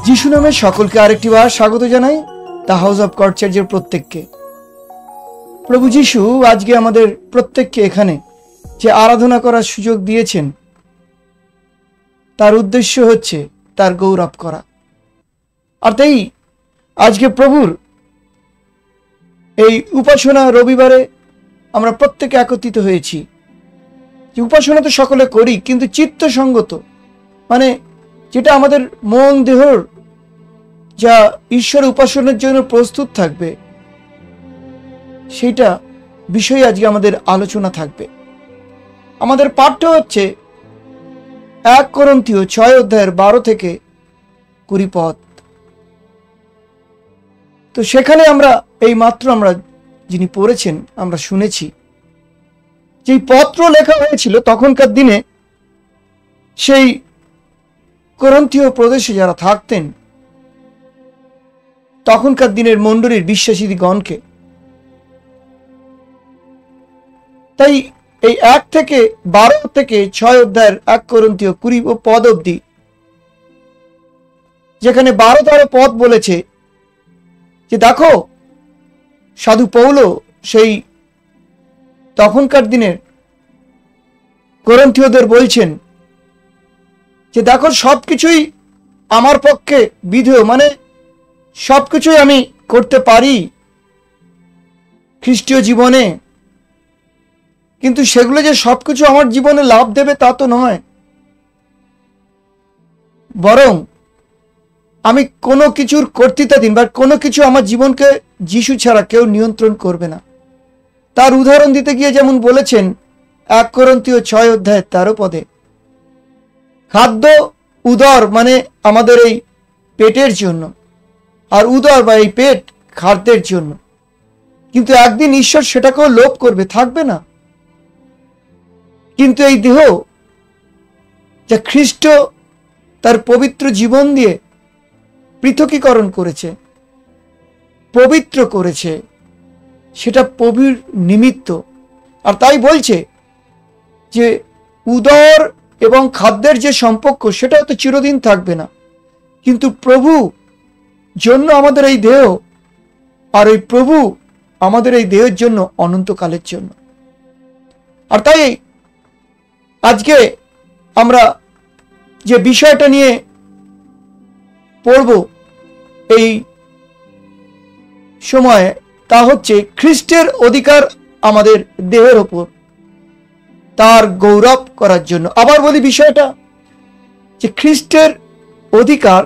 যিশু নামে সকলকে আরেকটি বার স্বাগত জানাই দ্য হাউস অফ গড চার্চের প্রত্যেককে। প্রভু যিশু আজকে আমাদের প্রত্যেককে এখানে যে আরাধনা করার সুযোগ দিয়েছেন, তার উদ্দেশ্য হচ্ছে তার গৌরব করা। আর তাই আজকে প্রভুর এই উপাসনা রবিবারে আমরা প্রত্যেকে একত্রিত হয়েছি। যে উপাসনা তো সকলে করি, কিন্তু চিত্তসঙ্গত মানে যেটা আমাদের মন দেহর যা ঈশ্বর উপাসনার জন্য প্রস্তুত থাকবে, সেইটা বিষয়ে আজকে আমাদের আলোচনা থাকবে। আমাদের পাঠ্য হচ্ছে 1 করন্থীয় 6 অধ্যায়ের 12 থেকে 20 পদ। তো সেখানে আমরা এই মাত্র যিনি পড়েছেন আমরা শুনেছি যে পত্র লেখা হয়েছিল তখনকার দিনে সেই করন্থীয় প্রদেশে যারা থাকতেন, তখনকার দিনের মণ্ডলীর বিশ্বাসীগণকে। তাই এই 1 থেকে 12 থেকে 6 অধ্যায়ের 1 করন্থীয় 20 পদ অবধি, যেখানে 12 পদ বলেছে যে দেখো সাধু পৌল সেই তখনকার দিনের করন্থীয়দের বলছেন যে দেখো সবকিছুই আমার পক্ষে বিধেয়, মানে সবকিছুই আমি করতে পারি খ্রিস্টীয় জীবনে, কিন্তু সেগুলো যে সবকিছু আমার জীবনে লাভ দেবে তা তো নয়। বরং আমি কোনো কিছুর কর্তৃত্বাধীন বা কোনো কিছু আমার জীবনকে যিশু ছাড়া কেউ নিয়ন্ত্রণ করবে না। তার উদাহরণ দিতে গিয়ে যেমন বলেছেন 1 করন্থীয় 6 অধ্যায় 13 পদে, খাদ্য উদর মানে আমাদের এই পেটের জন্য, আর উদর বা এই পেট খাদ্যের জন্য, কিন্তু একদিন ঈশ্বর সেটাকেও লোপ করবে, থাকবে না। কিন্তু এই দেহ যা খ্রিস্ট তার পবিত্র জীবন দিয়ে পৃথকীকরণ করেছে, পবিত্র করেছে, সেটা প্রভুর নিমিত্ত। আর তাই বলছে যে উদর এবং খাদ্যের যে সম্পর্ক সেটাও তো চিরদিন থাকবে না, কিন্তু প্রভু জন্য আমাদের এই দেহ, আর ওই প্রভু আমাদের এই দেহের জন্য অনন্তকালের জন্য। আর তাই আজকে আমরা যে বিষয়টা নিয়ে পড়ব এই সময়ে, তা হচ্ছে খ্রিস্টের অধিকার আমাদের দেহের ওপর, তার গৌরব করার জন্য। আবার বলি বিষয়টা যে খ্রিস্টের অধিকার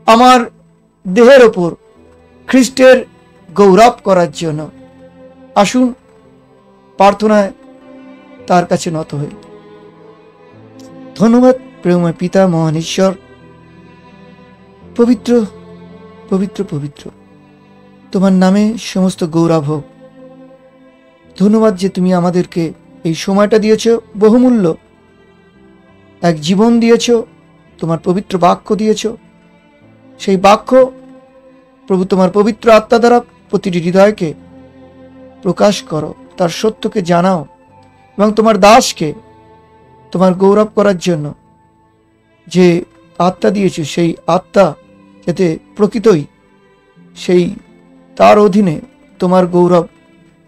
আমার দেহের ওপর, খ্রিস্টের গৌরব করার জন্য। আসুন প্রার্থনায় তার কাছে নত হই। ধন্যবাদ প্রেমময় পিতা, মহান ঈশ্বর, পবিত্র পবিত্র পবিত্র তোমার নামে সমস্ত গৌরব হোক। ধন্যবাদ যে তুমি আমাদেরকে এই সময়টা দিয়েছ, বহুমূল্য এক জীবন দিয়েছ, তোমার পবিত্র বাক্য দিয়েছ। সেই বাক্য প্রভু তোমার পবিত্র আত্মা দ্বারা প্রতিটি হৃদয়কে প্রকাশ করো, তার সত্যকে জানাও, এবং তোমার দাসকে তোমার গৌরব করার জন্য যে আত্মা দিয়েছ, সেই আত্মা যাতে প্রকৃতই সেই তার অধীনে তোমার গৌরব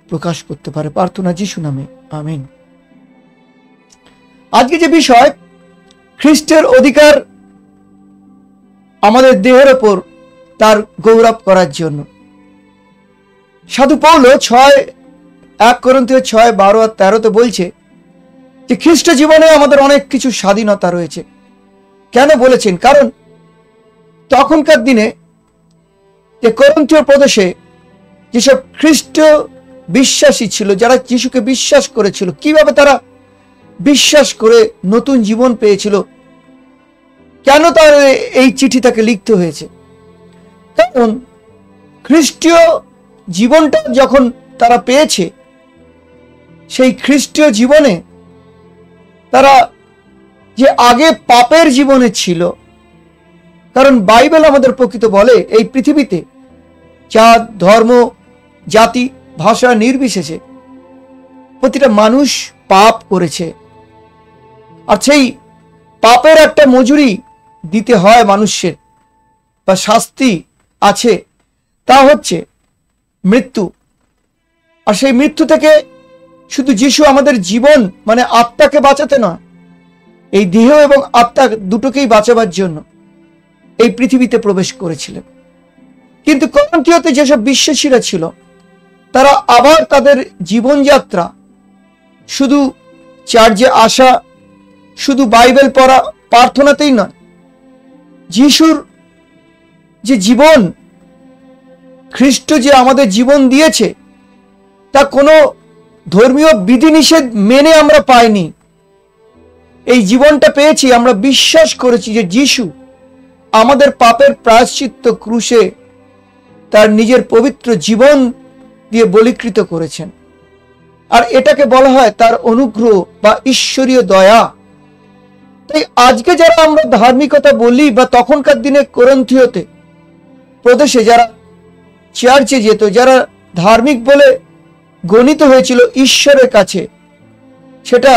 প্রকাশ করতে পারে। প্রার্থনা যিশু নামে, আমিন। আজকে যে বিষয় খ্রিস্টের অধিকার আমাদের দেহের ওপর, তার গৌরব করার জন্য, সাধু পৌল 1 করন্থীয় 6, 12 আর 13 বলছে যে খ্রিস্ট জীবনে আমাদের অনেক কিছু স্বাধীনতা রয়েছে। কেন বলেছেন? কারণ তখনকার দিনে যে করন্থীয় প্রদেশে যেসব খ্রিস্ট বিশ্বাসী ছিল, যারা যিশুকে বিশ্বাস করেছিল, কিভাবে তারা বিশ্বাস করে নতুন জীবন পেয়েছিল, কেন তার এই চিঠি তাকে লিখতে হয়েছে? কারণ খ্রিস্টীয় জীবনটা যখন তারা পেয়েছে, সেই খ্রিস্টীয় জীবনে তারা যে আগে পাপের জীবনে ছিল, কারণ বাইবেল আমাদের প্রকৃত বলে এই পৃথিবীতে জাত, ধর্ম, জাতি, ভাষা নির্বিশেষে প্রতিটা মানুষ পাপ করেছে, আর সেই পাপের একটা মজুরি দিতে হয় মানুষের। বা শাস্তি আছে, তা হচ্ছে মৃত্যু। আর সেই মৃত্যু থেকে শুধু যিশু আমাদের জীবন মানে আত্মাকে বাঁচাতে নয়, এই দেহ এবং আত্মা দুটোকেই বাঁচাবার জন্য এই পৃথিবীতে প্রবেশ করেছিলেন। কিন্তু করিন্থীয়তে যেসব বিশ্বাসীরা ছিল, তারা আবার তাদের জীবনযাত্রা শুধু চার্চে আসা, শুধু বাইবেল পড়া, প্রার্থনাতেই নয়, যিশুর যে জীবন, খ্রিস্ট যে আমাদের জীবন দিয়েছে, তা কোনো ধর্মীয় বিধিনিষেধ মেনে আমরা পাইনি। এই জীবনটা পেয়েছি, আমরা বিশ্বাস করেছি যে যিশু আমাদের পাপের প্রায়শ্চিত্ত ক্রুশে তার নিজের পবিত্র জীবন দিয়ে বলীকৃত করেছেন। আর এটাকে বলা হয় তার অনুগ্রহ বা ঈশ্বরীয় দয়া। তাই আজকে যারা আমরা ধার্মিকতা বলি, বা তখনকার দিনে করিন্থীয়তে প্রদেশে যারা চার্চে যেত, যারা ধার্মিক বলে গণিত হয়েছিল ঈশ্বরের কাছে, সেটা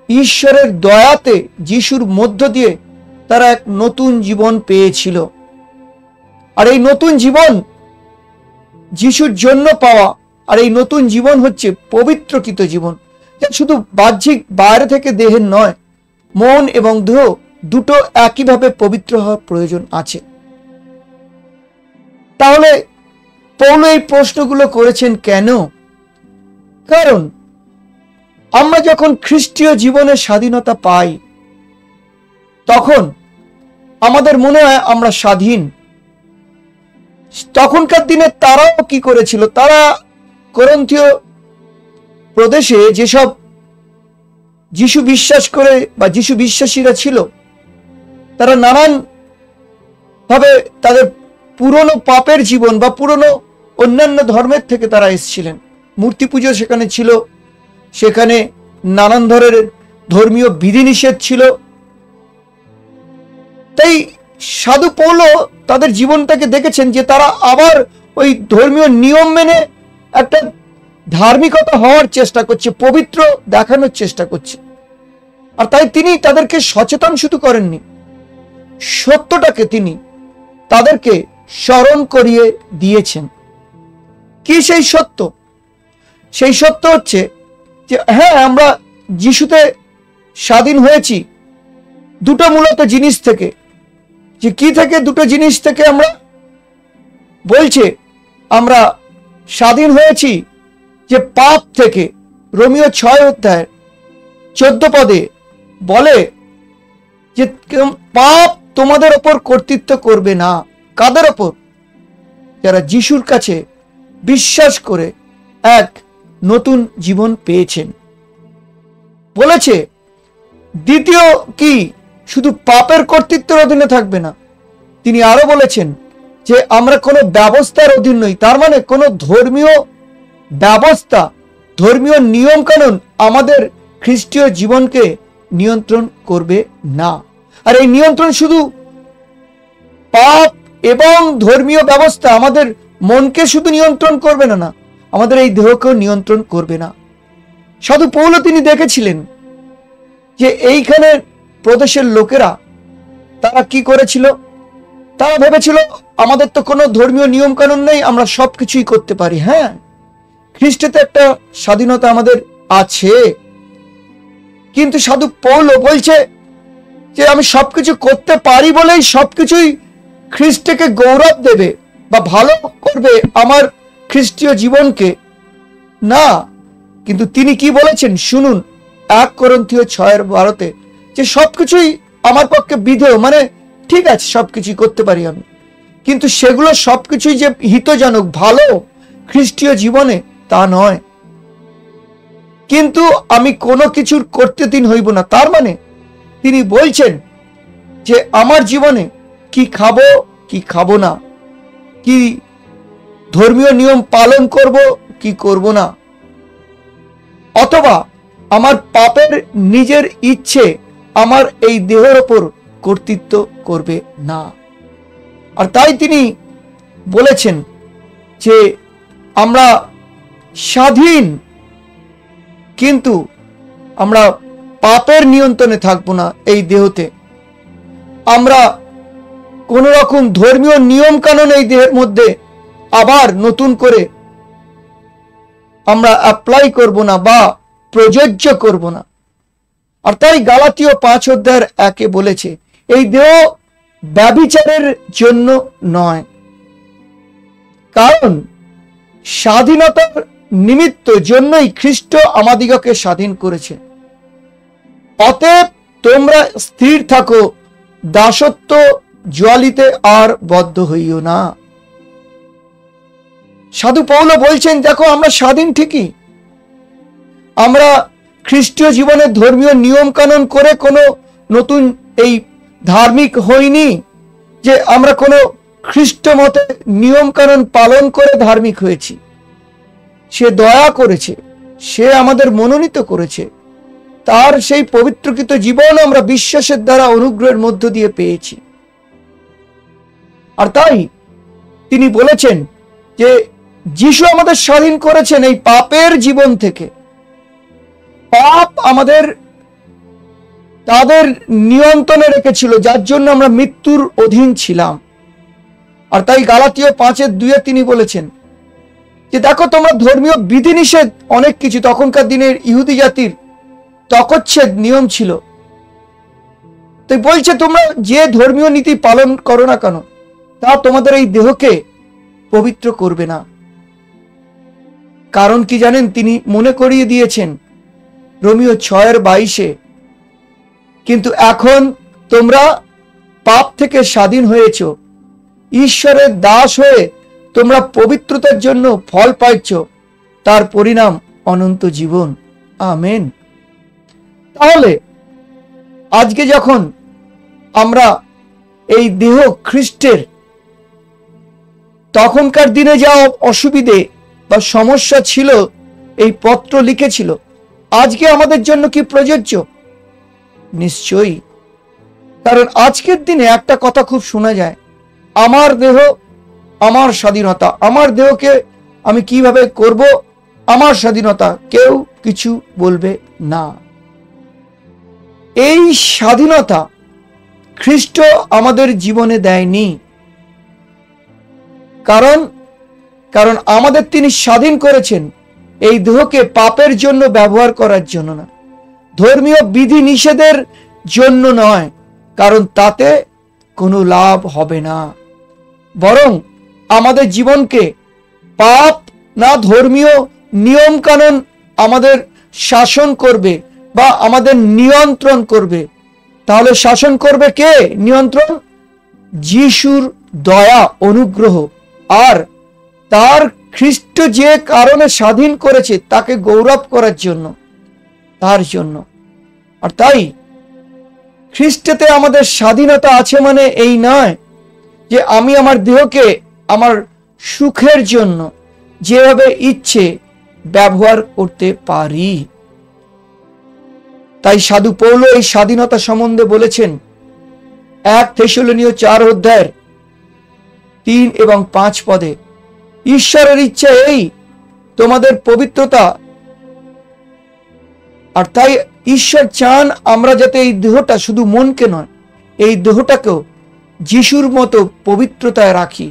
ঈশ্বরের দয়াতে যিশুর মধ্য দিয়ে তারা এক নতুন জীবন পেয়েছিল। আর এই নতুন জীবন যিশুর জন্য পাওয়া, আর এই নতুন জীবন হচ্ছে পবিত্রকৃত জীবন, যা শুধু বাহ্যিক বাইরে থেকে দেহের নয়, মন এবং দেহ দুটো একইভাবে পবিত্র হওয়ার প্রয়োজন আছে। তাহলে পৌল এই প্রশ্নগুলো করেছেন কেন? কারণ আমরা যখন খ্রিস্টীয় জীবনের স্বাধীনতা পাই, তখন আমাদের মনে হয় আমরা স্বাধীন। তখনকার দিনে তারাও কি করেছিল? তারা করিন্থীয় প্রদেশে যেসব যিশু বিশ্বাস করে বা যিশু বিশ্বাসীরা ছিল, তারা নানান ভাবে তাদের পুরনো পাপের জীবন বা পুরনো অন্যান্য ধর্মের থেকে তারা এসেছিলেন। মূর্তি পুজো সেখানে ছিল, সেখানে নানান ধরনের ধর্মীয় বিধিনিষেধ ছিল। তাই সাধু পৌল তাদের জীবনটাকে দেখেছেন যে তারা আবার ওই ধর্মীয় নিয়ম মেনে একটা ধার্মিকতা হওয়ার চেষ্টা করছে, পবিত্র দেখানোর চেষ্টা করছে। আর তাই তিনি তাদেরকে সচেতন শুধু করেননি, সত্যটাকে তিনি তাদেরকে স্মরণ করিয়ে দিয়েছেন। কি সেই সত্য? সেই সত্য হচ্ছে যে হ্যাঁ, আমরা যিশুতে স্বাধীন হয়েছি দুটো মূলত জিনিস থেকে। যে কি থেকে? দুটো জিনিস থেকে আমরা বলছে আমরা স্বাধীন হয়েছি, যে পাপ থেকে। রোমীয় 6:14 বলে যে পাপ তোমাদের ওপর কর্তৃত্ব করবে না। কাদের ওপর? যারা যিশুর কাছে বিশ্বাস করে এক নতুন জীবন পেয়েছেন। বলেছে দ্বিতীয় কি, শুধু পাপের কর্তৃত্বের অধীনে থাকবে না, তিনি আরো বলেছেন যে আমরা কোনো ব্যবস্থার অধীন নই। তার মানে কোনো ধর্মীয় ব্যবস্থা, ধর্মীয় নিয়ম কানুন আমাদের খ্রিস্টীয় জীবনকে নিয়ন্ত্রণ করবে না। আর এই নিয়ন্ত্রণ শুধু পাপ এবং ধর্মীয় ব্যবস্থা আমাদের মনকে শুধু নিয়ন্ত্রণ করবে না, আমাদের এই দেহকেও নিয়ন্ত্রণ করবে না। সাধু পৌল তিনি দেখেছিলেন যে এইখানে প্রদেশের লোকেরা তারা কি করেছিল? তারা ভেবেছিল আমাদের তো কোনো ধর্মীয় নিয়ম কানুন নেই, আমরা সবকিছুই করতে পারি। হ্যাঁ, খ্রিস্টেতে একটা স্বাধীনতা আমাদের আছে, কিন্তু সাধু পৌল বলছে যে আমি সবকিছু করতে পারি বলেই সবকিছুই খ্রিস্টকে গৌরব দেবে বা ভালো করবে আমার খ্রিস্টীয় জীবনকে না। কিন্তু তিনি কি বলেছেন শুনুন, 1 করিন্থীয় 6:12 যে সবকিছুই আমার পক্ষে বিধেয়, মানে ঠিক আছে সবকিছুই করতে পারি আমি, কিন্তু সেগুলো সবকিছুই যে হিতজনক ভালো খ্রিস্টীয় জীবনে তা নয়। কিন্তু আমি কোনো কিছুর কর্তৃত্বহীন হইব না। তার মানে তিনি বলছেন যে আমার জীবনে কি খাবো কি খাবো না, কি ধর্মীয় নিয়ম পালন করব কি করব না, অথবা আমার পাপের নিজের ইচ্ছে আমার এই দেহের ওপর কর্তৃত্ব করবে না। আর তাই তিনি বলেছেন যে আমরা স্বাধীন, কিন্তু আমরা পাপের নিয়ন্ত্রণে থাকবো না। এই দেহতে আমরা কোন রকম ধর্মীয় নিয়ম কানুন এই দেহের মধ্যে আবার নতুন করে আমরা অ্যাপ্লাই করব না বা প্রযোজ্য করব না। আর তাই গালাতীয় 5:1 বলেছে এই দেহ ব্যভিচারের জন্য নয়, কারণ স্বাধীনতার নিমিত্ত জন্যই খ্রিস্ট আমাদিগকে স্বাধীন করেছে। অতএব তোমরা স্থির থাকো, দাসত্ব জ্বালিতে আর বদ্ধ হইও না। সাধু পৌল বলছেন দেখো আমরা স্বাধীন ঠিকই, আমরা খ্রিস্টীয় জীবনে ধর্মীয় নিয়ম কানুন করে কোনো নতুন এই ধার্মিক হইনি যে আমরা কোনো খ্রিস্ট মতে নিয়ম কানুন পালন করে ধার্মিক হয়েছি। সে দয়া করেছে, সে আমাদের মনোনীত করেছে, তার সেই পবিত্রকৃত জীবন আমরা বিশ্বাসের দ্বারা অনুগ্রহের মধ্য দিয়ে পেয়েছি। আর তাই তিনি বলেছেন যে যিশু আমাদের স্বাধীন করেছেন এই পাপের জীবন থেকে। পাপ আমাদের তাদের নিয়ন্ত্রণে রেখেছিল, যার জন্য আমরা মৃত্যুর অধীন ছিলাম। আর তাই গালাতীয় 5:2 তিনি বলেছেন যে দেখো তোমরা ধর্মীয় বিধিনিষেধ অনেক কিছু, তখনকার দিনের ইহুদি জাতির তকচ্ছেদ নিয়ম ছিল, তাই বলছে তোমরা যে ধর্মীয় নীতি পালন করো না কেন তা তোমাদের এই দেহকে পবিত্র করবে না। কারণ কি জানেন? তিনি মনে করিয়ে দিয়েছেন রোমিও 6:22 কিন্তু এখন তোমরা পাপ থেকে স্বাধীন হয়েছ, ঈশ্বরের দাস হয়ে তোমরা পবিত্রতার জন্য ফল পাইছ, তার পরিণাম অনন্ত জীবন। আমেন। তাহলে আজকে যখন আমরা এই দেহ খ্রিস্টের, তখনকার দিনে যা অসুবিধে বা সমস্যা ছিল এই পত্র লিখেছিল, আজকে আমাদের জন্য কি প্রযোজ্য? নিশ্চয়ই। কারণ আজকের দিনে একটা কথা খুব শোনা যায়, আমার দেহ আমার স্বাধীনতা, আমার দেহকে আমি কিভাবে করব, আমার স্বাধীনতা, কেউ কিছু বলবে না। এই স্বাধীনতা খ্রিস্ট আমাদের জীবনে দেয়নি। কারণ আমাদের তিনি স্বাধীন করেছেন এই দেহকে পাপের জন্য ব্যবহার করার জন্য না, ধর্মীয় বিধি নিষেধের জন্য নয়, কারণ তাতে কোনো লাভ হবে না। বরং আমাদের জীবনকে পাপ না ধর্মীয় নিয়ম কানুন আমাদের শাসন করবে বা আমাদের নিয়ন্ত্রণ করবে। তাহলে শাসন করবে কে? নিয়ন্ত্রণ যিশুর দয়া, অনুগ্রহ, আর তার খ্রিস্ট যে কারণে স্বাধীন করেছে তাকে গৌরব করার জন্য, তার জন্য। আর তাই খ্রিস্টেতে আমাদের স্বাধীনতা আছে মানে এই নয় যে আমি আমার দেহকে আমার সুখের জন্য যেভাবে ইচ্ছে ব্যবহার করতে পারি। তাই সাধু পৌল এই স্বাধীনতা সম্বন্ধে বলেছেন 1 থেসলোনিয় 4:3 এবং 5 পদে, ঈশ্বরের ইচ্ছা এই তোমাদের পবিত্রতা। আর তাই ঈশ্বর চান আমরা যাতে এই দেহটা, শুধু মনকে নয়, এই দেহটাকেও যিশুর মতো পবিত্রতায় রাখি।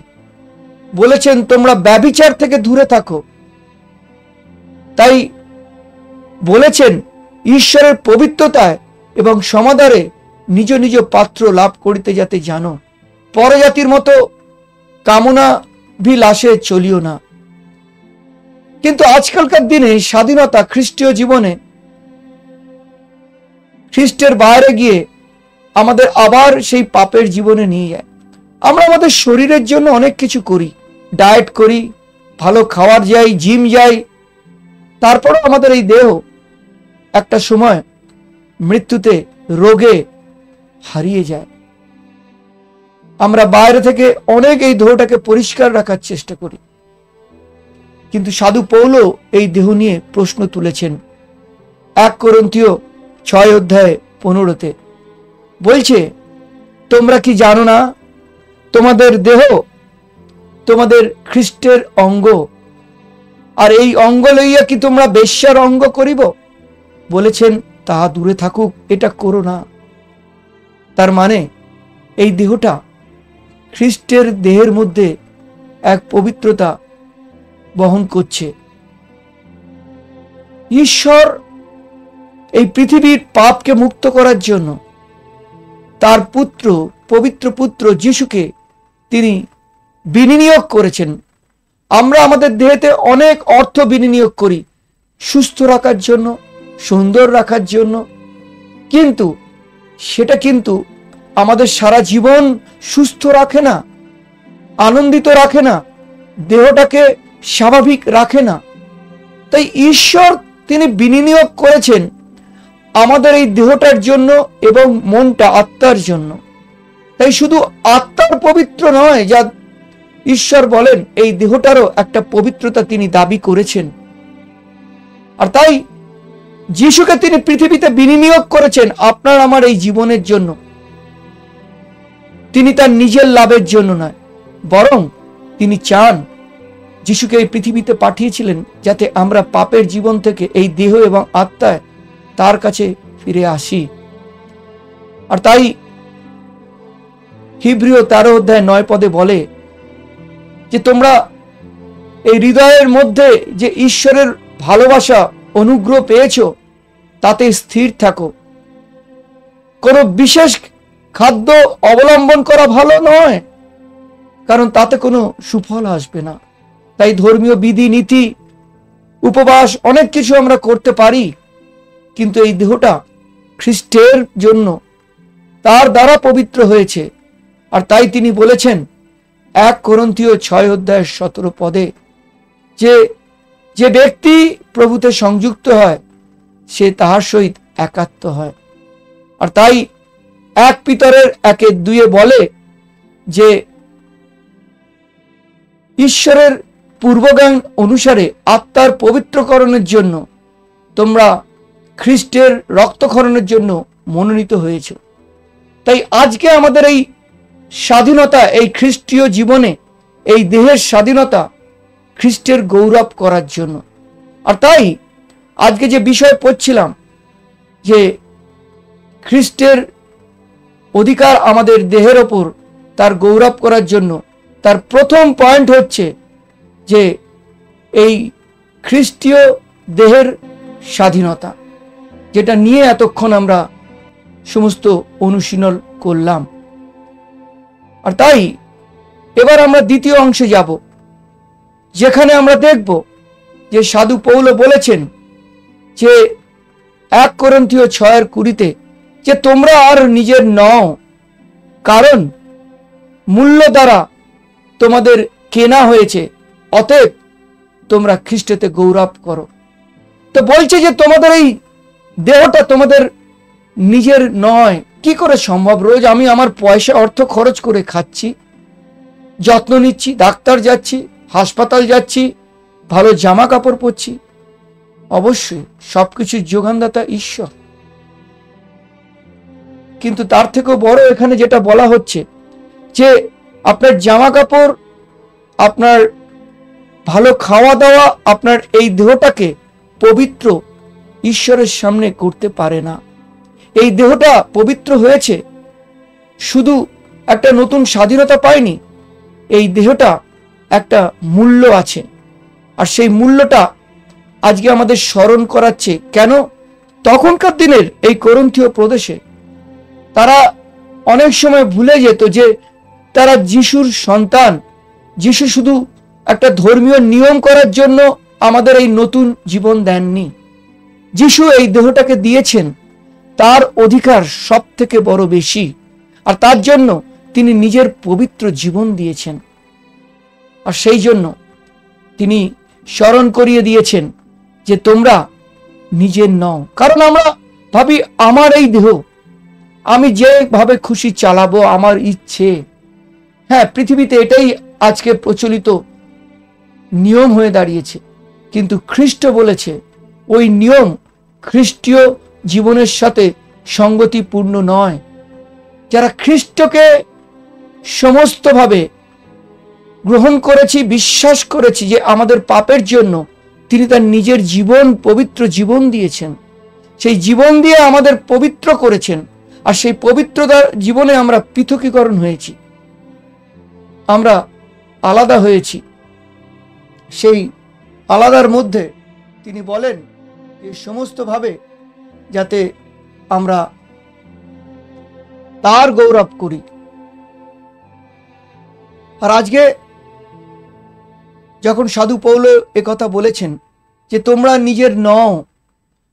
বলেছেন তোমরা ব্যভিচার থেকে দূরে থাকো। তাই বলেছেন ঈশ্বরের পবিত্রতায় এবং সমাদরে নিজ নিজ পাত্র লাভ করিতে যাতে জানো, পরজাতির মতো কামনা বিলাসে চলিও না। কিন্তু আজকালকার দিনে স্বাধীনতা খ্রিস্টীয় জীবনে, খ্রিস্টের বাইরে গিয়ে আমাদের আবার সেই পাপের জীবনে নিয়ে যায়। আমরা আমাদের শরীরের জন্য অনেক কিছু করি, ডায়েট করি, ভালো খাওয়ার যাই, জিম যাই, তারপরও আমাদের এই দেহ একটা সময় মৃত্যুতে, রোগে হারিয়ে যায়। আমরা বাইরে থেকে অনেক এই দেহটাকে পরিষ্কার রাখার চেষ্টা করি, কিন্তু সাধু পৌল এই দেহ নিয়ে প্রশ্ন তুলেছেন 1 কোরিন্থীয় 6:15 বলছে, তোমরা কি জানো না তোমাদের দেহ তোমাদের খ্রিস্টের অঙ্গ, আর এই অঙ্গ লইয়া কি তোমরা বেশ্যার অঙ্গ করিব? বলেছেন তাহা দূরে থাকুক, এটা করো না। তার মানে এই দেহটা খ্রিস্টের দেহের মধ্যে এক পবিত্রতা বহন করছে। ঈশ্বর এই পৃথিবীর পাপকে মুক্ত করার জন্য তার পুত্র, পবিত্র পুত্র যিশুকে তিনি বিনিয়োগ করেছেন। আমরা আমাদের দেহেতে অনেক অর্থ বিনিয়োগ করি সুস্থ রাখার জন্য, সুন্দর রাখার জন্য, কিন্তু সেটা কিন্তু আমাদের সারা জীবন সুস্থ রাখে না, আনন্দিত রাখে না, দেহটাকে স্বাভাবিক রাখে না। তাই ঈশ্বর তিনি বিনিয়োগ করেছেন আমাদের এই দেহটার জন্য এবং মনটা, আত্মার জন্য। তাই শুধু আত্মার পবিত্র নয়, যা ঈশ্বর বলেন এই দেহটারও একটা পবিত্রতা তিনি দাবি করেছেন। আর তাই যিশুকে তিনি পৃথিবীতে বিনিয়োগ করেছেন আপনার আমার এই জীবনের জন্য। তিনি তার নিজের লাভের জন্য নয়, বরং তিনি চান, যিশুকে এই পৃথিবীতে পাঠিয়েছিলেন যাতে আমরা পাপের জীবন থেকে এই দেহ এবং আত্মায় তার কাছে ফিরে আসি। আর তাই হিব্রীয় 13 অধ্যায় 9 পদে বলে যে তোমরা এই হৃদয়ের মধ্যে যে ঈশ্বরের ভালোবাসা, অনুগ্রহ পেয়েছো তাতে স্থির থাকো। কোনো বিশেষ খাদ্য অবলম্বন করা ভালো নয়, কারণ তাতে কোনো সুফল আসবে না। তাই ধর্মীয় বিধি, নীতি, উপবাস অনেক কিছু আমরা করতে পারি, কিন্তু এই দেহটা খ্রিস্টের জন্য, তার দ্বারা পবিত্র হয়েছে। আর তাই তিনি বলেছেন 1 কোরিন্থীয় 6 অধ্যায় 17 পদে যে যে ব্যক্তি প্রভুতে সংযুক্ত হয় সে তাহার সহিত একাত্ম হয়। আর তাই 1 পিতরের 1:2 বলে যে ঈশ্বরের পূর্বজ্ঞান অনুসারে আত্মার পবিত্রকরণের জন্য তোমরা খ্রিস্টের রক্তক্ষরণের জন্য মনোনীত হয়েছ। তাই আজকে আমাদের এই স্বাধীনতা, এই খ্রিস্টীয় জীবনে এই দেহের স্বাধীনতা খ্রিস্টের গৌরব করার জন্য। আর তাই আজকে যে বিষয় পড়ছিলাম যে খ্রিস্টের অধিকার আমাদের দেহের ওপর তার গৌরব করার জন্য, তার প্রথম পয়েন্ট হচ্ছে যে এই খ্রিস্টীয় দেহের স্বাধীনতা, যেটা নিয়ে এতক্ষণ আমরা সমস্ত অনুশীলন করলাম। আর তাই এবার আমরা দ্বিতীয় অংশে যাব, যেখানে আমরা দেখব যে সাধু পৌল বলেছেন যে 1 কোরিন্থীয় 6:20 যে তোমরা আর নিজের নও, কারণ মূল্য দ্বারা তোমাদের কেনা হয়েছে, অতএব তোমরা খ্রিস্টেতে গৌরব করো। তো বলছে যে তোমাদের এই দেহটা তোমাদের নিজের নয়। কি করে সম্ভব? রোজ আমি আমার পয়সা, অর্থ খরচ করে খাচ্ছি, যত্ন নিচ্ছি, ডাক্তার যাচ্ছি, হাসপাতাল যাচ্ছি, ভালো জামা কাপড় পরছি। অবশ্যই সবকিছুর যোগানদাতা ঈশ্বর, কিন্তু তার থেকেও বড় এখানে যেটা বলা হচ্ছে যে আপনার জামা কাপড়, আপনার ভালো খাওয়া দাওয়া আপনার এই দেহটাকে পবিত্র ঈশ্বরের সামনে করতে পারে না। এই দেহটা পবিত্র হয়েছে, শুধু একটা নতুন স্বাধীনতা পায়নি, এই দেহটা একটা মূল্য আছে। আর সেই মূল্যটা আজকে আমাদের স্মরণ করাচ্ছে। কেন? তখনকার দিনের এই কোরিন্থীয় প্রদেশে তারা অনেক সময় ভুলে যেত যে তারা যিশুর সন্তান। যিশু শুধু একটা ধর্মীয় নিয়ম করার জন্য আমাদের এই নতুন জীবন দেননি। যিশু এই দেহটাকে দিয়েছেন, তার অধিকার সব থেকে বড় বেশি, আর তার জন্য তিনি নিজের পবিত্র জীবন দিয়েছেন। আর সেই জন্য তিনি স্মরণ করিয়ে দিয়েছেন যে তোমরা নিজের নও। কারণ আমরা ভাবি আমার এই দেহ আমি যেভাবে খুশি চালাবো, আমার ইচ্ছে। হ্যাঁ, পৃথিবীতে এটাই আজকে প্রচলিত নিয়ম হয়ে দাঁড়িয়েছে, কিন্তু খ্রিস্ট বলেছে ওই নিয়ম খ্রিস্টীয় জীবনের সাথে সঙ্গতিপূর্ণ নয়। যারা খ্রিস্টকে সমস্তভাবে গ্রহণ করেছি, বিশ্বাস করেছি যে আমাদের পাপের জন্য তিনি তার নিজের জীবন, পবিত্র জীবন দিয়েছেন, সেই জীবন দিয়ে আমাদের পবিত্র করেছেন, আর সেই পবিত্রতার জীবনে আমরা পৃথকীকরণ হয়েছি। আমরা আলাদা হয়েছি, সেই আলাদার মধ্যে তিনি বলেন যে সমস্তভাবে যাতে আমরা তার গৌরব করি। আর আজকে যখন সাধু পৌল একথা বলেছেন যে তোমরা নিজের নও,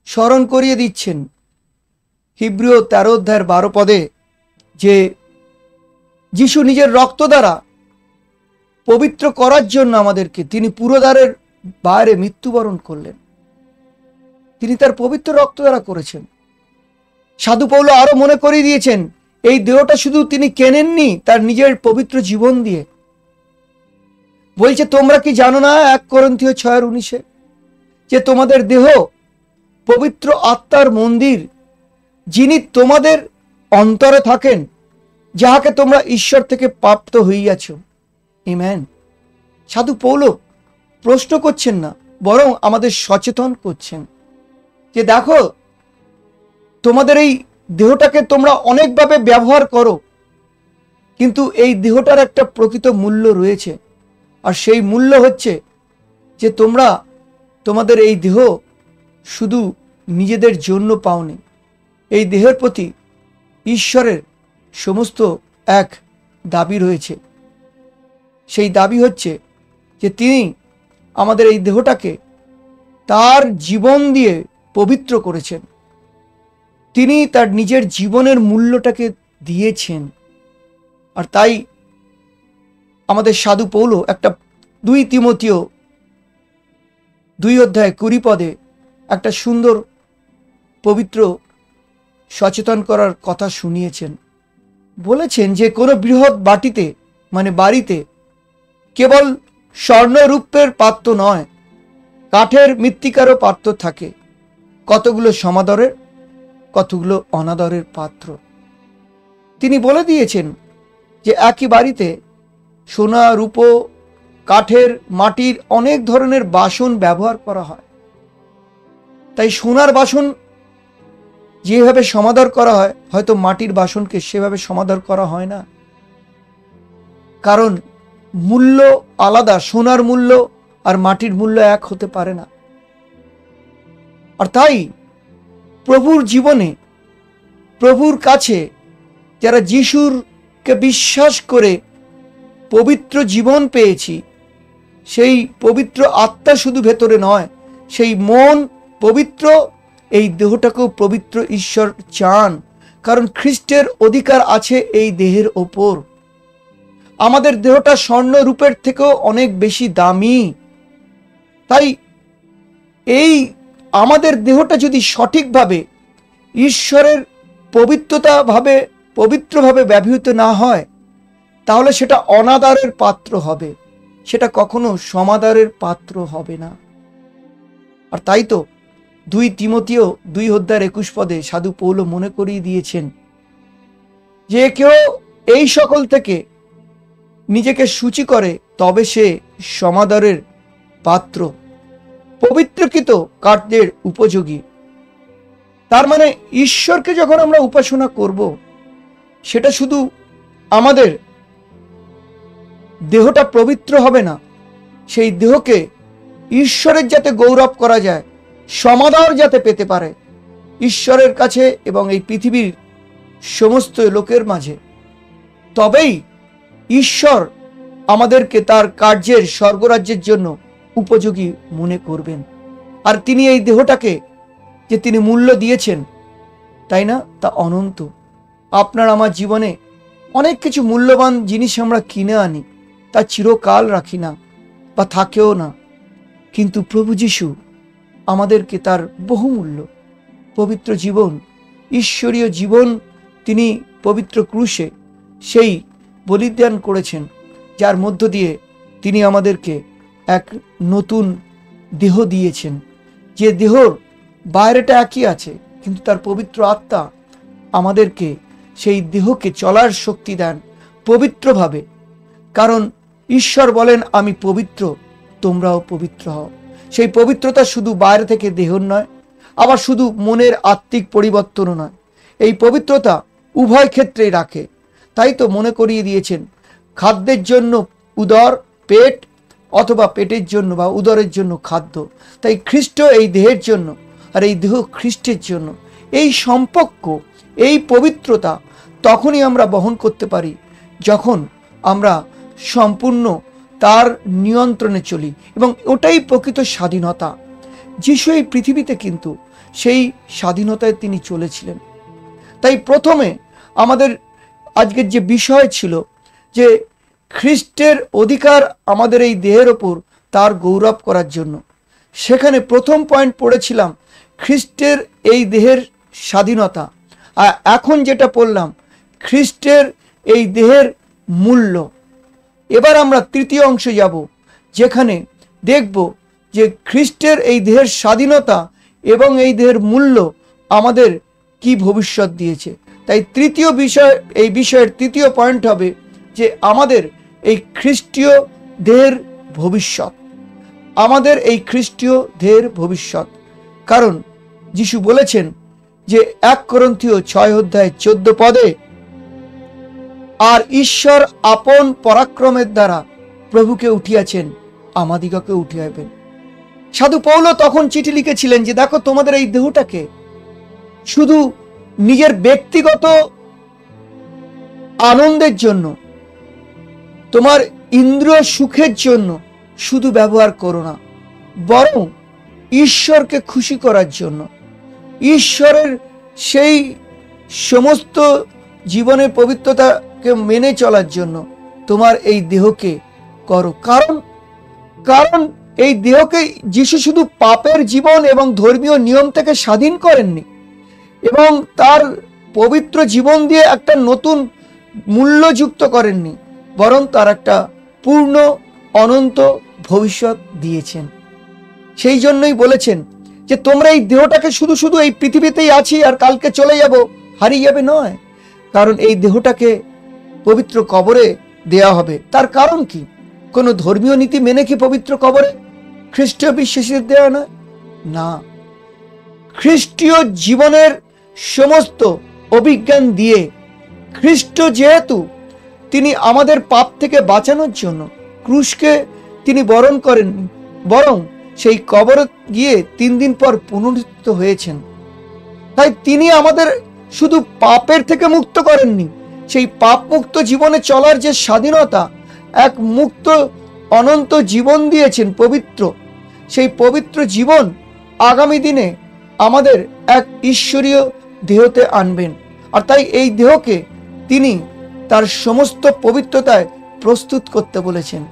স্মরণ করিয়ে দিচ্ছেন হিব্রীয় 13 অধ্যায়ের 12 পদে যে যিশু নিজের রক্ত দ্বারা পবিত্র করার জন্য আমাদেরকে তিনি পুরোদ্বারের বাইরে মৃত্যুবরণ করলেন, তিনি তার পবিত্র রক্ত দ্বারা করেছেন। সাধু পৌল আরো মনে করিয়ে দিয়েছেন এই দেহটা শুধু তিনি কেনেননি তার নিজের পবিত্র জীবন দিয়ে। বলছে তোমরা কি জানো না 1 করিন্থীয় 6:19 যে তোমাদের দেহ পবিত্র আত্মার মন্দির, যিনি তোমাদের অন্তরে থাকেন, যাহাকে তোমরা ঈশ্বর থেকে প্রাপ্ত হইয়াছ। আমেন। সাধু পৌল প্রশ্ন করছেন না, বরং আমাদের সচেতন করছেন যে দেখো তোমাদের এই দেহটাকে তোমরা অনেকভাবে ব্যবহার করো, কিন্তু এই দেহটার একটা প্রকৃত মূল্য রয়েছে। আর সেই মূল্য হচ্ছে যে তোমরা তোমাদের এই দেহ শুধু নিজেদের জন্য পাওনি, এই দেহের প্রতি ঈশ্বরের সমস্ত এক দাবি রয়েছে। সেই দাবি হচ্ছে যে তিনি আমাদের এই দেহটাকে তার জীবন দিয়ে পবিত্র করেছেন, তিনি তার নিজের জীবনের মূল্যটাকে দিয়েছেন। আর তাই আমাদের সাধু পৌল একটা 2 তিমথিও 2 অধ্যায় 20 পদে একটা সুন্দর পবিত্র সচেতন করার কথা শুনিয়েছেন। বলেছেন যে কোনো বৃহৎ বাটিতে মানে বাড়িতে কেবল স্বর্ণরূপের পাত্র নয়, কাঠের মৃত্তিকারও পাত্র থাকে, কতগুলো সমাদরের কতগুলো অনাদরের পাত্র। তিনি বলে দিয়েছেন যে একই বাড়িতে সোনা, রূপো, কাঠের, মাটির অনেক ধরনের বাসন ব্যবহার করা হয়। তাই সোনার বাসন যেভাবে সমাদর করা হয়, হয়তো মাটির বাসনকে সেভাবে সমাদর করা হয় না, কারণ মূল্য আলাদা। সোনার মূল্য আর মাটির মূল্য এক হতে পারে না। আর তাই প্রভুর জীবনে, প্রভুর কাছে যারা যিশুরকে বিশ্বাস করে পবিত্র জীবন পেয়েছি, সেই পবিত্র আত্মা শুধু ভেতরে নয়, সেই মন পবিত্র, এই দেহটাকেও পবিত্র ঈশ্বর চান, কারণ খ্রিস্টের অধিকার আছে এই দেহের ওপর। আমাদের দেহটা স্বর্ণ রূপের থেকেও অনেক বেশি দামি। তাই এই আমাদের দেহটা যদি সঠিকভাবে ঈশ্বরের পবিত্রভাবে ব্যবহৃত না হয়, তাহলে সেটা অনাদরের পাত্র হবে, সেটা কখনো সমাদরের পাত্র হবে না। আর তাই তো 2 তিমথিও 2 অধ্যায়ের 21 পদে সাধু পৌল মনে করিয়ে দিয়েছেন যে কেউ এই সকল থেকে নিজেকে সূচি করে তবে সে সমাদরের পাত্র, পবিত্রকৃত কার্যের উপযোগী। তার মানে ঈশ্বরকে যখন আমরা উপাসনা করব, সেটা শুধু আমাদের দেহটা পবিত্র হবে না, সেই দেহকে ঈশ্বরের যাতে গৌরব করা যায়, সমাদর যাতে পেতে পারে ঈশ্বরের কাছে এবং এই পৃথিবীর সমস্ত লোকের মাঝে, তবেই ঈশ্বর আমাদেরকে তার কার্যের স্বর্গরাজ্যের জন্য উপযোগী মনে করবেন। আর তিনি এই দেহটাকে যে তিনি মূল্য দিয়েছেন, তাই না, তা অনন্ত। আপনার আমার জীবনে অনেক কিছু মূল্যবান জিনিস আমরা কিনে আনি, তা চিরকাল রাখি না বা থাকেও না, কিন্তু প্রভু যিশু আমাদেরকে তার বহুমূল্য পবিত্র জীবন, ঈশ্বরীয় জীবন তিনি পবিত্র ক্রুশে সেই বলিদান করেছেন, যার মধ্য দিয়ে তিনি আমাদেরকে এক নতুন দেহ দিয়েছেন। যে দেহর বাইরেটা একই আছে, কিন্তু তার পবিত্র আত্মা আমাদেরকে সেই দেহকে চলার শক্তি দেন পবিত্রভাবে। কারণ ঈশ্বর বলেন আমি পবিত্র, তোমরাও পবিত্র হও। সেই পবিত্রতা শুধু বাইরে থেকে দেহর নয়, আবার শুধু মনের আত্মিক পরিবর্তনও নয়, এই পবিত্রতা উভয় ক্ষেত্রেই রাখে। তাই তো মনে করিয়ে দিয়েছেন খাদ্যের জন্য উদর, পেট, অথবা পেটের জন্য বা উদরের জন্য খাদ্য। তাই খ্রিস্ট এই দেহের জন্য আর এই দেহ খ্রিস্টের জন্য। এই সম্পর্ক, এই পবিত্রতা তখনই আমরা বহন করতে পারি যখন আমরা সম্পূর্ণ তার নিয়ন্ত্রণে চলি, এবং ওটাই প্রকৃত স্বাধীনতা। যিশু এই পৃথিবীতে কিন্তু সেই স্বাধীনতায় তিনি চলেছিলেন। তাই প্রথমে আমাদের আজকের যে বিষয় ছিল যে খ্রিস্টের অধিকার আমাদের এই দেহের ওপর তার গৌরব করার জন্য, সেখানে প্রথম পয়েন্ট পড়েছিলাম খ্রিস্টের এই দেহের স্বাধীনতা। আর এখন যেটা পড়লাম খ্রিস্টের এই দেহের মূল্য। এবার আমরা তৃতীয় অংশে যাব, যেখানে দেখব যে খ্রিস্টের এই দেহের স্বাধীনতা এবং এই দেহের মূল্য আমাদের কি ভবিষ্যৎ দিয়েছে। তাই তৃতীয় বিষয়, এই বিষয়ের তৃতীয় পয়েন্ট হবে যে আমাদের এই খ্রিস্টীয় দেহের ভবিষ্যৎ, আমাদের এই খ্রিস্টীয় দেহের ভবিষ্যৎ। কারণ যিশু বলেছেন যে 1 করন্থীয় 6:14 আর ঈশ্বর আপন পরাক্রমের দ্বারা প্রভুকে উঠিয়াছেন, আমাদিগকে উঠিয়াবেন। সাধু পৌল তখন চিঠি লিখেছিলেন যে দেখো, তোমাদের এই দেহটাকে শুধু নিজের ব্যক্তিগত আনন্দের জন্য, তোমার ইন্দ্রিয় সুখের জন্য শুধু ব্যবহার করো না, বরং ঈশ্বরকে খুশি করার জন্য, ঈশ্বরের সেই সমস্ত জীবনের পবিত্রতাকে মেনে চলার জন্য তোমার এই দেহকে করো। কারণ এই দেহকে যিশু শুধু পাপের জীবন এবং ধর্মীয় নিয়ম থেকে স্বাধীন করেননি, এবং তার পবিত্র জীবন দিয়ে একটা নতুন মূল্য যুক্ত করেননি, বরং তার একটা পূর্ণ অনন্ত ভবিষ্যৎ দিয়েছেন। সেই জন্যই বলেছেন যে তোমরা এই দেহটাকে শুধু এই পৃথিবীতেই আছি আর কালকে চলে যাব, হারিয়ে যাবে নয়। কারণ এই দেহটাকে পবিত্র কবরে দেয়া হবে। তার কারণ কি? কোনো ধর্মীয় নীতি মেনে কি পবিত্র কবরে খ্রিস্টীয় বিশ্বাসীদের দেওয়া নয়? না, খ্রিস্টীয় জীবনের সমস্ত অভিজ্ঞান দিয়ে খ্রিস্ট যেহেতু তিনি আমাদের পাপ থেকে বাঁচানোর জন্য ক্রুশকে তিনি বরণ করেননি, বরং সেই কবরে গিয়ে 3 দিন পর পুনরুত্থিত হয়েছেন। তাই তিনি আমাদের শুধু পাপের থেকে মুক্ত করেননি, সেই পাপ মুক্ত জীবনে চলার যে স্বাধীনতা, এক মুক্ত অনন্ত জীবন দিয়েছেন পবিত্র। সেই পবিত্র জীবন আগামী দিনে আমাদের এক ঈশ্বরীয় দেহতে আনবেন। আর তাই এই দেহকে তিনি তার সমস্ত পবিত্রতায় প্রস্তুত করতে বলেছেন।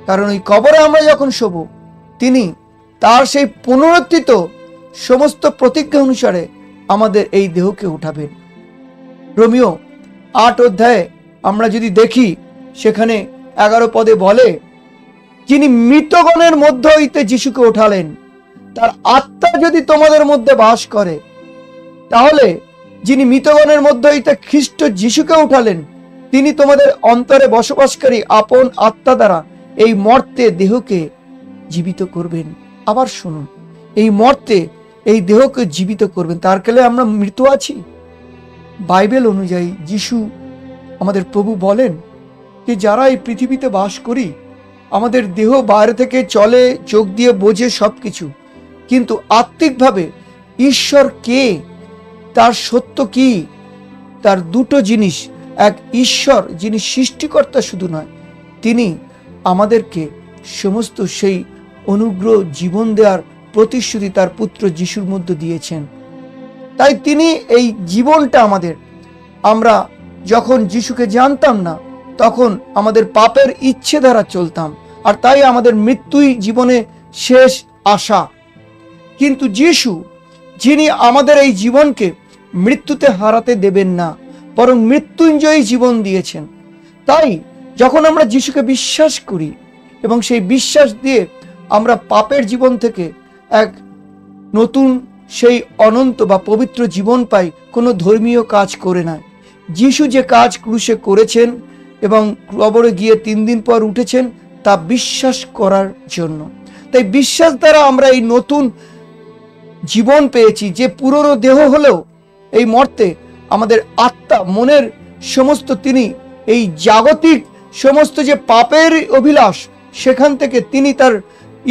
কারণ ওই কবরে আমরা যখন শোব, তিনি তার সেই পুনরুত্থিত সমস্ত প্রতিজ্ঞা অনুসারে আমাদের এই দেহকে উঠাবেন। রোমিও 8 অধ্যায়ে আমরা যদি দেখি, সেখানে 11 পদে বলে, যিনি মৃতগণের মধ্য হইতে যিশুকে উঠালেন, তার আত্মা যদি তোমাদের মধ্যে বাস করে, তাহলে যিনি মৃতগণের মধ্য হইতে খ্রিস্ট যিশুকে উঠালেন, তিনি তোমাদের অন্তরে বসবাসকারী আপন আত্মা দ্বারা এই মর্তে দেহকে জীবিত করবেন। আবার শুনুন, এই মর্তে এই দেহকে জীবিত করবেন। তার কালে আমরা মৃত আছি। বাইবেল অনুযায়ী যিশু আমাদের প্রভু বলেন যে যারা এই পৃথিবীতে বাস করি, আমাদের দেহ বাইরে থেকে চলে, চোখ দিয়ে বোঝে সবকিছু, কিন্তু আত্মিকভাবে ঈশ্বর কে, তার সত্য কি, তার দুটো জিনিস। এক, ঈশ্বর যিনি সৃষ্টিকর্তা শুধু নয়, তিনি আমাদেরকে সমস্ত সেই অনুগ্রহ জীবন দেওয়ার প্রতিশ্রুতি তার পুত্র যিশুর মধ্যে দিয়েছেন। তাই তিনি এই জীবনটা আমাদের, আমরা যখন যিশুকে জানতাম না, তখন আমাদের পাপের ইচ্ছে দ্বারা চলতাম, আর তাই আমাদের মৃত্যুই জীবনে শেষ আশা। কিন্তু যিশু, যিনি আমাদের এই জীবনকে মৃত্যুতে হারাতে দেবেন না, বরং মৃত্যুঞ্জয়ী জীবন দিয়েছেন। তাই যখন আমরা যিশুকে বিশ্বাস করি এবং সেই বিশ্বাস দিয়ে আমরা পাপের জীবন থেকে এক নতুন সেই অনন্ত বা পবিত্র জীবন পাই, কোনো ধর্মীয় কাজ করে নয়। যিশু যে কাজ ক্রুশে করেছেন এবং কবরে গিয়ে 3 দিন পর উঠেছেন, তা বিশ্বাস করার জন্য। তাই বিশ্বাস দ্বারা আমরা এই নতুন জীবন পেয়েছি। যে পুরনো দেহ হলেও এই মর্তে আমাদের আত্মা, মনের সমস্ত তিনি এই জাগতিক সমস্ত যে পাপের অভিলাষ, সেখান থেকে তিনি তার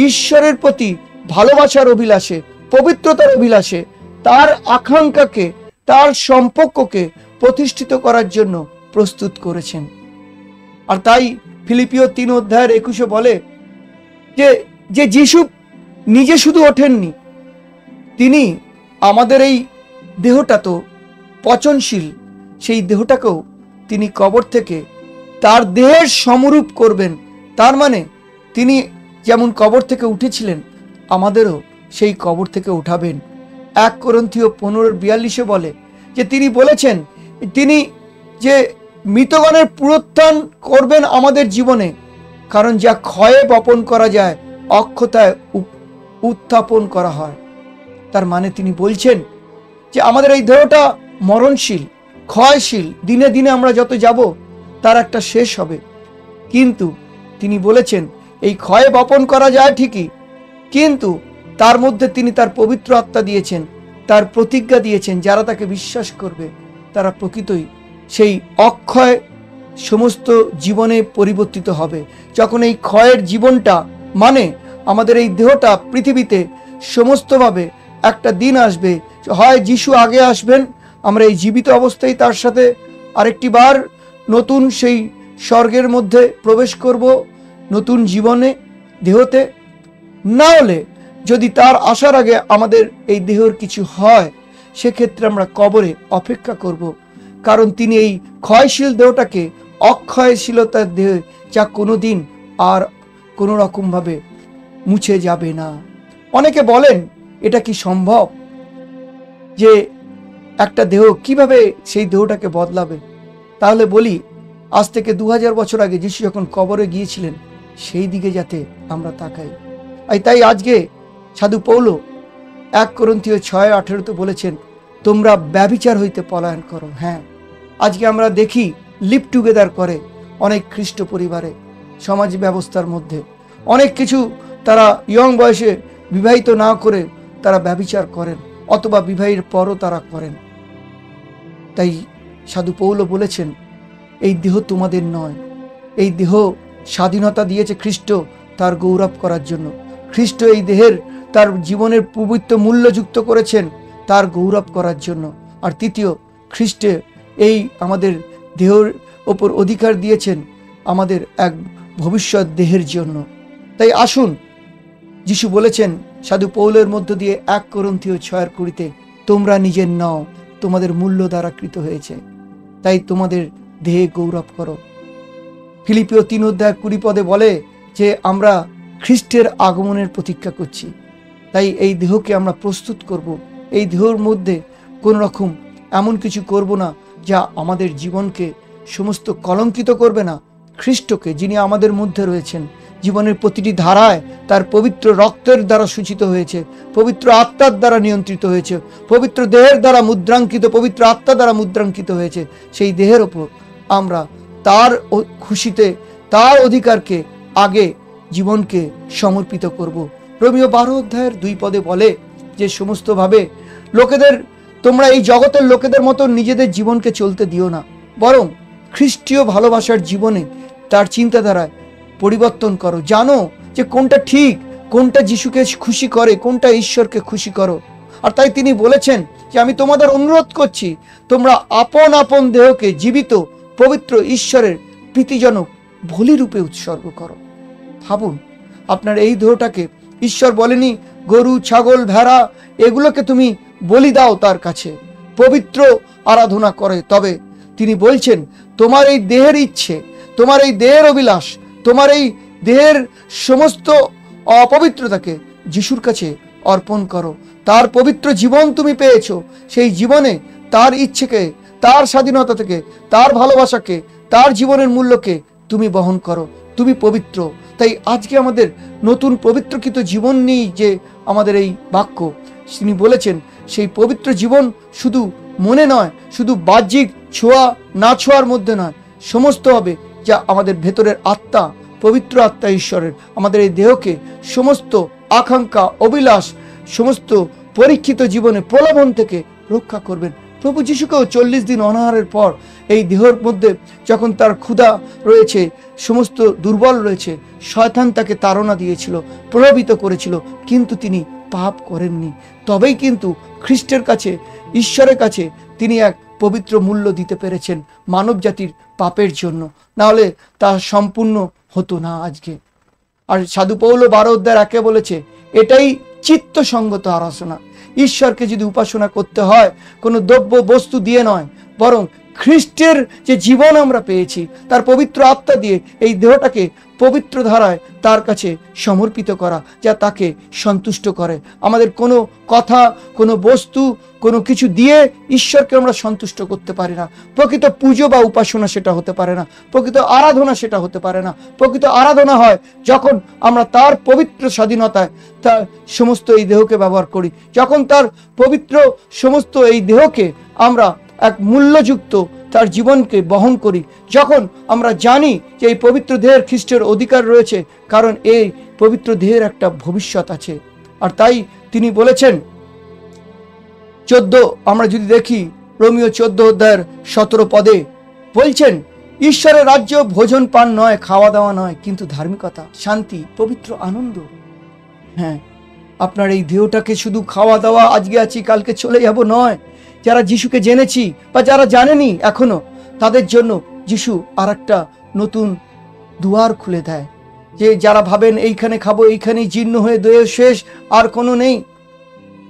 ঈশ্বরের প্রতি ভালোবাসার অভিলাষে, পবিত্রতার অভিলাষে, তার আকাঙ্ক্ষাকে, তার সম্পর্ককে প্রতিষ্ঠিত করার জন্য প্রস্তুত করেছেন। আর তাই ফিলিপিও 3:21 বলে যে যিশু নিজে শুধু ওঠেননি, তিনি আমাদের এই দেহটা তো পচনশীল, সেই দেহটাকেও তিনি কবর থেকে তার দেহের সমরূপ করবেন। তার মানে তিনি যেমন কবর থেকে উঠেছিলেন, আমাদেরও সেই কবর থেকে উঠাবেন। 1 কোরিন্থীয় 15:42 বলে যে তিনি বলেছেন তিনি যে মৃতগণের পুনরুত্থান করবেন আমাদের জীবনে, কারণ যা ক্ষয়ে বপন করা যায় অক্ষতায় উত্থাপন করা হয়। তার মানে তিনি বলছেন যে আমাদের এই দেহটা মরণশীল, ক্ষয়শীল, দিনে দিনে আমরা যত যাব তার একটা শেষ হবে। কিন্তু তিনি বলেছেন এই ক্ষয়ে বপন করা যায় ঠিকই, কিন্তু তার মধ্যে তিনি তার পবিত্র আত্মা দিয়েছেন, তার প্রতিজ্ঞা দিয়েছেন, যারা তাকে বিশ্বাস করবে তারা প্রকৃতই সেই অক্ষয় সমস্ত জীবনে পরিবর্তিত হবে। যখন এই ক্ষয়ের জীবনটা, মানে আমাদের এই দেহটা পৃথিবীতে সমস্তভাবে একটা দিন আসবে, হয় যিশু আগে আসবেন, আমরা এই জীবিত অবস্থায় তার সাথে আরেকটি বার নতুন সেই স্বর্গের মধ্যে প্রবেশ করব নতুন জীবনে দেহতে, না হলে যদি তার আসার আগে আমাদের এই দেহের কিছু হয়, সেক্ষেত্রে আমরা কবরে অপেক্ষা করব। কারণ তিনি এই ক্ষয়শীল দেহটাকে অক্ষয়শীলতার দেহ, যা কোনোদিন আর কোনো রকমভাবে মুছে যাবে না। অনেকে বলেন এটা কি সম্ভব যে একটা দেহ কিভাবে সেই দেহটাকে বদলাবে? তাহলে বলি, আজ থেকে 2000 বছর আগে যিশু যখন কবরে গিয়েছিলেন, সেই দিকে যাতে আমরা তাকাই। তাই আজকে সাধু পৌল 1 কোরিন্থীয় 6:18 বলেছেন, তোমরা ব্যভিচার হইতে পলায়ন করো। হ্যাঁ, আজকে আমরা দেখি লিভ টুগেদার করে অনেক খ্রিস্ট পরিবারে, সমাজ ব্যবস্থার মধ্যে অনেক কিছু তারা ইয়ং বয়সে বিবাহিত না করে তারা ব্যভিচার করেন, অথবা বিবাহের পরও তারা করেন। তাই সাধু পৌল বলেছেন এই দেহ তোমাদের নয়, এই দেহ স্বাধীনতা দিয়েছে খ্রিস্ট তার গৌরব করার জন্য। খ্রিস্ট এই দেহের তার জীবনের পবিত্র মূল্যযুক্ত করেছেন তার গৌরব করার জন্য। আর তৃতীয়, খ্রিস্টে এই আমাদের দেহের ওপর অধিকার দিয়েছেন আমাদের এক ভবিষ্যৎ দেহের জন্য। তাই আসুন, যিশু বলেছেন সাধু পৌলের মধ্য দিয়ে 1 কোরিন্থীয় 6:20, তোমরা নিজের নও, তোমাদের মূল্য দ্বারা কৃত হয়েছে, তাই তোমাদের দেহে গৌরব করো। ফিলিপিও 3:20 বলে যে আমরা খ্রিস্টের আগমনের প্রতীক্ষা করছি, তাই এই দেহকে আমরা প্রস্তুত করব। এই দেহের মধ্যে কোনো রকম এমন কিছু করব না যা আমাদের জীবনকে সমস্ত কলঙ্কিত করবে না। খ্রিস্টকে, যিনি আমাদের মধ্যে রয়েছেন, জীবনের প্রতিটি ধারায় তার পবিত্র রক্তের দ্বারা সূচিত হয়েছে, পবিত্র আত্মার দ্বারা নিয়ন্ত্রিত হয়েছে, পবিত্র দেহের দ্বারা মুদ্রাঙ্কিত, পবিত্র আত্মা দ্বারা মুদ্রাঙ্কিত হয়েছে। সেই দেহের ওপর আমরা তার খুশিতে, তার অধিকারকে আগে জীবনকে সমর্পিত করব। রোমীয় 12:2 বলে যে সমস্তভাবে লোকেদের, তোমরা এই জগতের লোকেদের মতো নিজেদের জীবনকে চলতে দিও না, বরং খ্রিস্টীয় ভালোবাসার জীবনে তার চিন্তাধারায় পরিবর্তন করো। জানো যে কোনটা ঠিক, কোনটা যিশুকে খুশি করে, কোনটা ঈশ্বরকে খুশি করো। আর তাই তিনি বলেছেন যে আমি তোমাদের অনুরোধ করছি, তোমরা আপন আপন দেহকে জীবিত, পবিত্র, ঈশ্বরের প্রীতিজনক বলিরূপে উৎসর্গ করো। ভাবুন, আপনার এই দেহটাকে ঈশ্বর বলেনি গরু, ছাগল, ভেড়া এগুলোকে তুমি বলি দাও তার কাছে, পবিত্র আরাধনা করে। তবে তিনি বলছেন তোমার এই দেহের ইচ্ছে, তোমার এই দেহের অভিলাষ, তোমার এই দেহের সমস্ত অপবিত্রতাকে যিশুর কাছে অর্পণ করো। তার পবিত্র জীবন তুমি পেয়েছো, সেই জীবনে তার ইচ্ছেকে, তার স্বাধীনতা থেকে, তার ভালোবাসাকে, তার জীবনের মূল্যকে তুমি বহন করো। তুমি পবিত্র। তাই আজকে আমাদের নতুন পবিত্রকৃত জীবন নিয়ে যে আমাদের এই বাক্য, তিনি বলেছেন সেই পবিত্র জীবন শুধু মনে নয়, শুধু বাহ্যিক ছোঁয়া না ছোঁয়ার মধ্যে নয়, সমস্ত হবে যা আমাদের ভেতরের আত্মা, পবিত্র আত্মা ঈশ্বরের আমাদের এই দেহকে সমস্ত আকাঙ্ক্ষা, অভিলাষ, সমস্ত পরীক্ষিত জীবনে প্রলোভন থেকে রক্ষা করবেন। প্রভু যিশুকেও 40 দিন অনাহারের পর এই দেহের মধ্যে যখন তার ক্ষুধা রয়েছে, সমস্ত দুর্বল রয়েছে, শয়তান তাকে তাড়না দিয়েছিল, প্রভাবিত করেছিল, কিন্তু তিনি পাপ করেননি। তবেই কিন্তু খ্রিস্টের কাছে, ঈশ্বরের কাছে তিনি এক পবিত্র মূল্য দিতে পেরেছেন মানব জাতির পাপের জন্য, না হলে তা সম্পূর্ণ হতো না আজকে। আর সাধু পৌল 12:1 বলেছে, এটাই চিত্তসঙ্গত আরাধনা। ঈশ্বরকে যদি উপাসনা করতে হয় কোনো দ্রব্য বস্তু দিয়ে নয়, বরং খ্রিস্টের যে জীবন আমরা পেয়েছি তার পবিত্র আত্মা দিয়ে এই দেহটাকে পবিত্র ধারায় তার কাছে সমর্পিত করা, যা তাকে সন্তুষ্ট করে। আমাদের কোনো কথা, কোনো বস্তু, কোনো কিছু দিয়ে ঈশ্বরকে আমরা সন্তুষ্ট করতে পারি না। প্রকৃত পুজো বা উপাসনা সেটা হতে পারে না, প্রকৃত আরাধনা সেটা হতে পারে না। প্রকৃত আরাধনা হয় যখন আমরা তার পবিত্র স্বাধীনতায় তার সমস্ত এই দেহকে ব্যবহার করি, যখন তার পবিত্র সমস্ত এই দেহকে আমরা এক মূল্যযুক্ত তার জীবনকে বহন করি, যখন আমরা জানি যে এই পবিত্র দেহের খ্রিস্টের অধিকার রয়েছে, কারণ এই পবিত্র দেহের একটা ভবিষ্যৎ আছে। আর তাই তিনি বলেছেন 14, আমরা যদি দেখি রোমীয় 14:17 বলছেন, ঈশ্বরের রাজ্য ভোজন পান নয়, খাওয়া দাওয়া নয়, কিন্তু ধার্মিকতা, শান্তি, পবিত্র আনন্দ। হ্যাঁ, আপনার এই দেহটাকে শুধু খাওয়া দাওয়া, আজকে আছি কালকে চলে যাব নয়। যারা যিশুকে জেনেছি বা যারা জানেনি এখনো, তাদের জন্য যিশু আর একটা নতুন দুয়ার খুলে দেয়। যে যারা ভাবেন এইখানে খাবো, এইখানেই জীর্ণ হয়ে দেহ শেষ, আর কোনো নেই।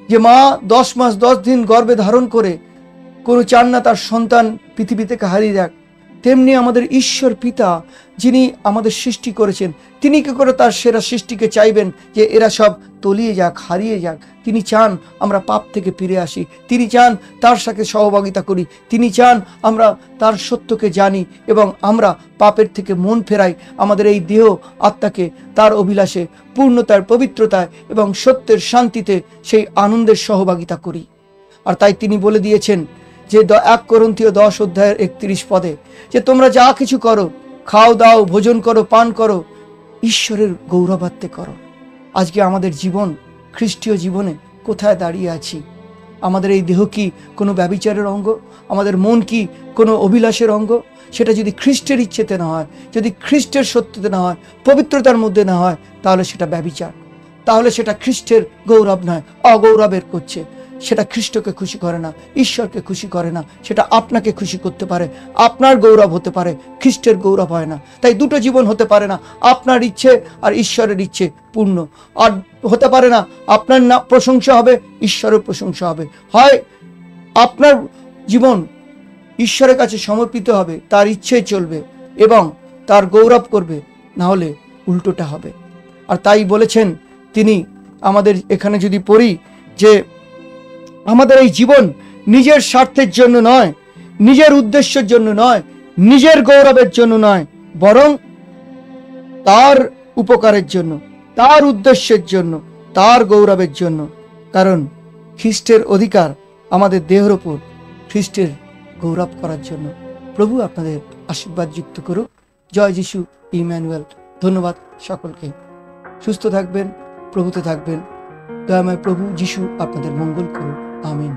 যে মা 10 মাস 10 দিন গর্ভে ধারণ করে কোনো চান না তার সন্তান পৃথিবী থেকে হারিয়ে যাক, তেমনি আমাদের ঈশ্বর পিতা যিনি আমাদের সৃষ্টি করেছেন, তিনি কি করে তার সেরা সৃষ্টিকে চাইবেন যে এরা সব তলিয়ে যাক, হারিয়ে যাক? তিনি চান আমরা পাপ থেকে ফিরে আসি, তিনি চান তার সাথে সহভাগিতা করি, তিনি চান আমরা তার সত্যকে জানি এবং আমরা পাপের থেকে মন ফেরাই, আমাদের এই দেহ আত্মাকে তার অভিলাষে, পূর্ণতার, পবিত্রতায় এবং সত্যের শান্তিতে সেই আনন্দের সহভাগিতা করি। আর তাই তিনি বলে দিয়েছেন যে 1 কোরিন্থীয় 10:31 যে তোমরা যা কিছু করো, খাও দাও, ভোজন করো, পান করো, ঈশ্বরের গৌরবার্থে করো। আজকে আমাদের জীবন, খ্রিস্টীয় জীবনে কোথায় দাঁড়িয়ে আছি? আমাদের এই দেহ কি কোনো ব্যভিচারের অঙ্গ? আমাদের মন কি কোনো অভিলাষের অঙ্গ? সেটা যদি খ্রিস্টের ইচ্ছেতে না হয়, যদি খ্রিস্টের সত্যতে না হয়, পবিত্রতার মধ্যে না হয়, তাহলে সেটা ব্যভিচার, তাহলে সেটা খ্রিস্টের গৌরব নয়, অগৌরবের করছে। সেটা খ্রিস্টকে খুশি করে না, ঈশ্বরকে খুশি করে না। সেটা আপনাকে খুশি করতে পারে, আপনার গৌরব হতে পারে, খ্রিস্টের গৌরব হয় না। তাই দুটো জীবন হতে পারে না, আপনার ইচ্ছে আর ঈশ্বরের ইচ্ছে পূর্ণ। আর হতে পারে না আপনার না প্রশংসা হবে, ঈশ্বরের প্রশংসা হবে। হয় আপনার জীবন ঈশ্বরের কাছে সমর্পিত হবে, তার ইচ্ছেই চলবে এবং তার গৌরব করবে, না হলে উল্টোটা হবে। আর তাই বলেছেন তিনি, আমাদের এখানে যদি পড়ি যে আমাদের এই জীবন নিজের স্বার্থের জন্য নয়, নিজের উদ্দেশ্যের জন্য নয়, নিজের গৌরবের জন্য নয়, বরং তার উপকারের জন্য, তার উদ্দেশ্যের জন্য, তার গৌরবের জন্য। কারণ খ্রিস্টের অধিকার আমাদের দেহের ওপর, খ্রিস্টের গৌরব করার জন্য। প্রভু আপনাদের আশীর্বাদ যুক্ত করুক। জয় যিশু, ইম্যানুয়েল। ধন্যবাদ সকলকে। সুস্থ থাকবেন, প্রভুতে থাকবেন। দয়াময় প্রভু যিশু আপনাদের মঙ্গল করুন। আমিন।